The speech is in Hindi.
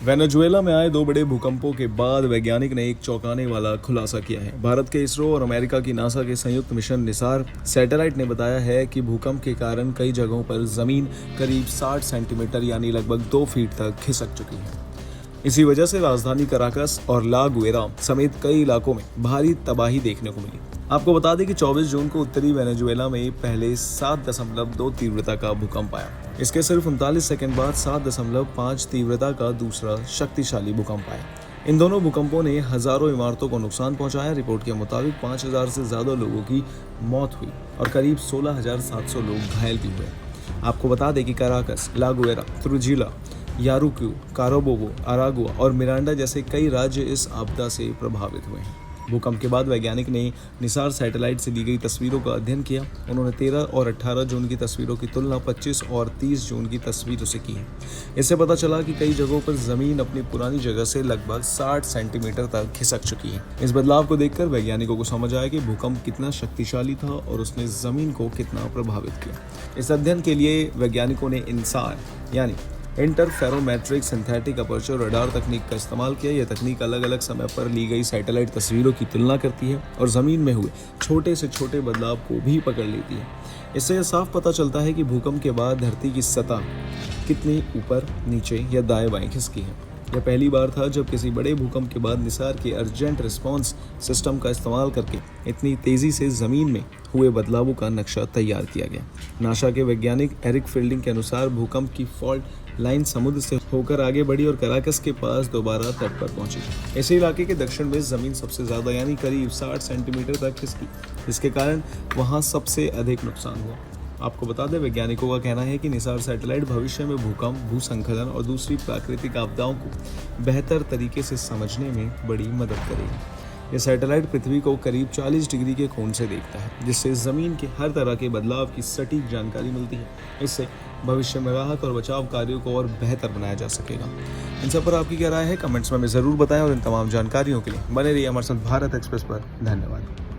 वेनेजुएला में आए 2 बड़े भूकंपों के बाद वैज्ञानिक ने एक चौंकाने वाला खुलासा किया है। भारत के इसरो और अमेरिका की नासा के संयुक्त मिशन निसार सैटेलाइट ने बताया है कि भूकंप के कारण कई जगहों पर जमीन करीब 60 सेंटीमीटर यानी लगभग 2 फीट तक खिसक चुकी है। इसी वजह से राजधानी कराकस और ला गुएरा समेत कई इलाकों में भारी तबाही देखने को मिली। आपको बता दें कि 24 जून को उत्तरी वेनेजुएला में पहले 7.2 तीव्रता का भूकंप आया। इसके सिर्फ 39 सेकंड बाद 7.5 तीव्रता का दूसरा शक्तिशाली भूकंप आया। इन दोनों भूकंपों ने हजारों इमारतों को नुकसान पहुंचाया। रिपोर्ट के मुताबिक 5000 से ज्यादा लोगों की मौत हुई और करीब 16,700 लोग घायल भी हुए। आपको बता दें कि कराकस, ला गुएरा, त्रुजिला, यारुक्यू, काराबोबो, अरागुआ और मिरांडा जैसे कई राज्य इस आपदा से प्रभावित हुए हैं। भूकंप के बाद वैज्ञानिक ने निसार सैटेलाइट से ली गई तस्वीरों का अध्ययन किया। उन्होंने 13 और 18 जून की तस्वीरों की तुलना 25 और 30 जून की तस्वीरों से की है। इससे पता चला कि कई जगहों पर जमीन अपनी पुरानी जगह से लगभग 60 सेंटीमीटर तक खिसक चुकी है। इस बदलाव को देखकर वैज्ञानिकों को समझ आया कि भूकंप कितना शक्तिशाली था और उसने जमीन को कितना प्रभावित किया। इस अध्ययन के लिए वैज्ञानिकों ने इनसार यानी इंटरफेरोमेट्रिक सिंथेटिक अपर्चर रडार तकनीक का इस्तेमाल किया। यह तकनीक अलग अलग समय पर ली गई सैटेलाइट तस्वीरों की तुलना करती है और ज़मीन में हुए छोटे से छोटे बदलाव को भी पकड़ लेती है। इससे यह साफ पता चलता है कि भूकंप के बाद धरती की सतह कितनी ऊपर, नीचे या दाएं बाएं खिसकी है। यह पहली बार था जब किसी बड़े भूकंप के बाद निसार के अर्जेंट रिस्पॉन्स सिस्टम का इस्तेमाल करके इतनी तेज़ी से ज़मीन में हुए बदलावों का नक्शा तैयार किया गया। नासा के वैज्ञानिक एरिक फील्डिंग के अनुसार भूकंप की फॉल्ट लाइन समुद्र से होकर आगे बढ़ी और कराकस के पास दोबारा तट पर पहुंची। इसी इलाके के दक्षिण में ज़मीन सबसे ज़्यादा यानी करीब 60 सेंटीमीटर तक खिसकी, जिसके कारण वहां सबसे अधिक नुकसान हुआ। आपको बता दें, वैज्ञानिकों का कहना है कि निसार सैटेलाइट भविष्य में भूकंप, भूस्खलन और दूसरी प्राकृतिक आपदाओं को बेहतर तरीके से समझने में बड़ी मदद करेगी। यह सैटेलाइट पृथ्वी को करीब 40 डिग्री के कोण से देखता है, जिससे ज़मीन के हर तरह के बदलाव की सटीक जानकारी मिलती है। इससे भविष्य में राहत और बचाव कार्यों को और बेहतर बनाया जा सकेगा। इन सब पर आपकी क्या राय है, कमेंट्स में हमें ज़रूर बताएं और इन तमाम जानकारियों के लिए बने रहिए हमारे साथ भारत एक्सप्रेस पर। धन्यवाद।